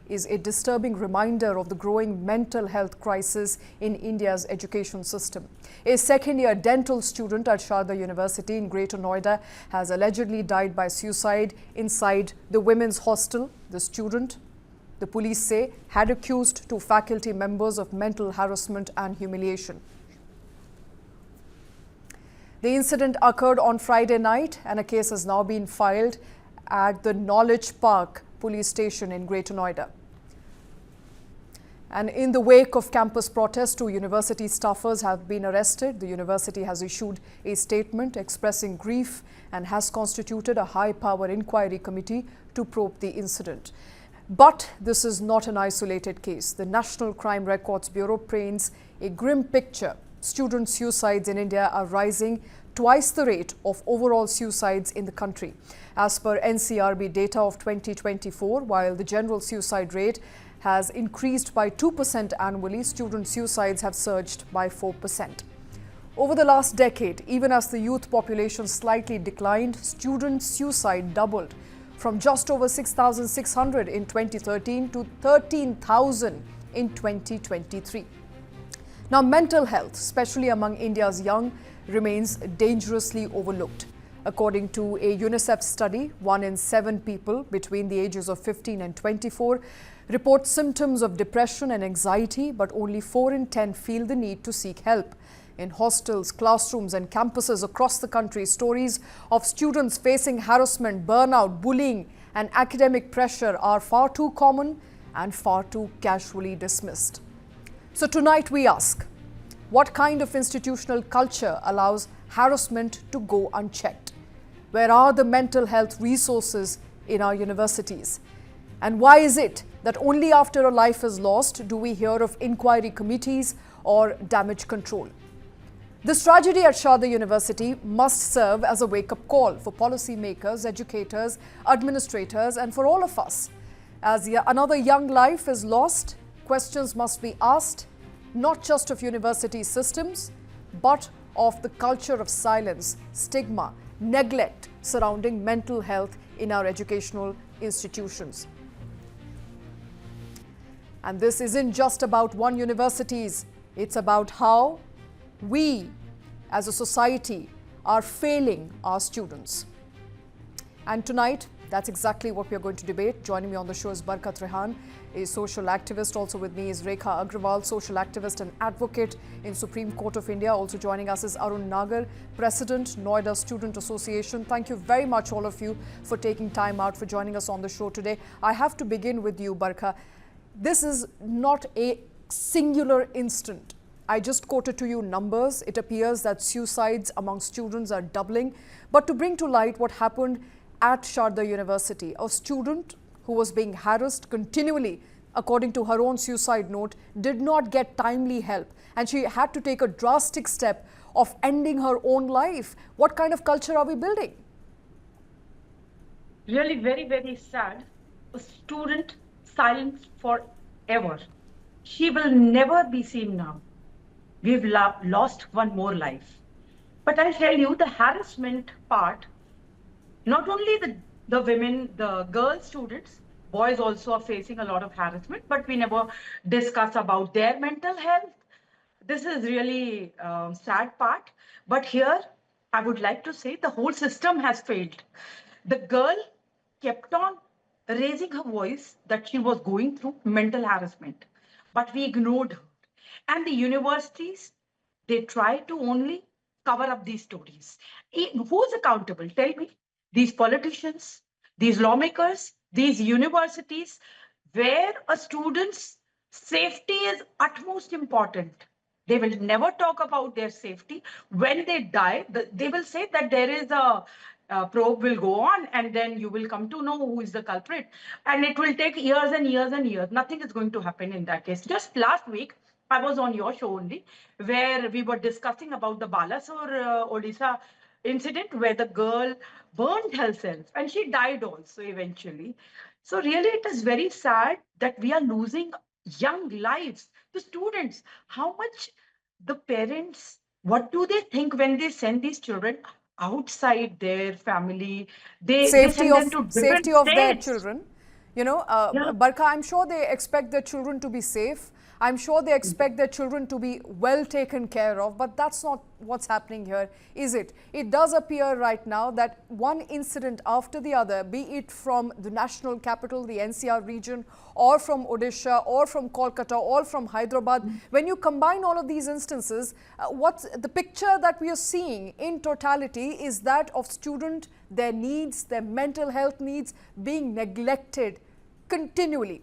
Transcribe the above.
is a disturbing reminder of the growing mental health crisis in India's education system. A second-year dental student at Sharda University in Greater Noida has allegedly died by suicide inside the women's hostel. The student, the police say, had accused two faculty members of mental harassment and humiliation. The incident occurred on Friday night and a case has now been filed at the Knowledge Park police station in Greater Noida. And in the wake of campus protests, two university staffers have been arrested. The university has issued a statement expressing grief and has constituted a high-power inquiry committee to probe the incident. But this is not an isolated case. The National Crime Records Bureau paints a grim picture. Student suicides in India are rising twice the rate of overall suicides in the country. As per NCRB data of 2024, while the general suicide rate has increased by 2% annually, student suicides have surged by 4%. Over the last decade, even as the youth population slightly declined, student suicide doubled from just over 6,600 in 2013 to 13,000 in 2023. Now, mental health, especially among India's young, remains dangerously overlooked. According to a UNICEF study, 1 in 7 people between the ages of 15 and 24 report symptoms of depression and anxiety, but only 4 in 10 feel the need to seek help. In hostels, classrooms and campuses across the country, stories of students facing harassment, burnout, bullying and academic pressure are far too common and far too casually dismissed. So tonight we ask, what kind of institutional culture allows harassment to go unchecked? Where are the mental health resources in our universities? And why is it that only after a life is lost do we hear of inquiry committees or damage control? This tragedy at Sharda University must serve as a wake-up call for policymakers, educators, administrators, and for all of us. As another young life is lost, questions must be asked, not just of university systems, but of the culture of silence, stigma, neglect surrounding mental health in our educational institutions. And this isn't just about one university, it's about how we as a society are failing our students. And tonight, that's exactly what we are going to debate. Joining me on the show is Barkat Rehan, a social activist. Also with me is Rekha Agrawal, social activist and advocate in Supreme Court of India. Also joining us is Arun Nagar, President, Noida Student Association. Thank you very much, all of you, for taking time out for joining us on the show today. I have to begin with you, Barka. This is not a singular instant. I just quoted to you numbers. It appears that suicides among students are doubling. But to bring to light what happened at Sharda University, a student who was being harassed continually, according to her own suicide note, did not get timely help. And she had to take a drastic step of ending her own life. What kind of culture are we building? Really very, very sad. A student silenced forever. She will never be seen now. We've lost one more life. But I'll tell you, the harassment part, not only the women, the girl students, boys also are facing a lot of harassment, but we never discuss about their mental health. This is really sad part. But here, I would like to say the whole system has failed. The girl kept on raising her voice that she was going through mental harassment, but we ignored her. And the universities, they try to only cover up these stories. Who's accountable? Tell me. These politicians, these lawmakers, these universities, where a student's safety is utmost important. They will never talk about their safety. When they die, they will say that there is a probe will go on and then you will come to know who is the culprit. And it will take years and years and years. Nothing is going to happen in that case. Just last week, I was on your show only, where we were discussing about the Balasore, Odisha incident where the girl burned herself and she died also eventually. So really, it is very sad that we are losing young lives. The students, how much the parents, what do they think when they send these children outside their family? They send them to different safety of their states. children. Yeah. Barkha, I'm sure they expect their children to be safe. I'm sure they expect their children to be well taken care of, but that's not what's happening here, is it? It does appear right now that one incident after the other, be it from the national capital, the NCR region, or from Odisha, or from Kolkata, or from Hyderabad, when you combine all of these instances, what's the picture that we are seeing in totality is that of student, their needs, their mental health needs being neglected continually.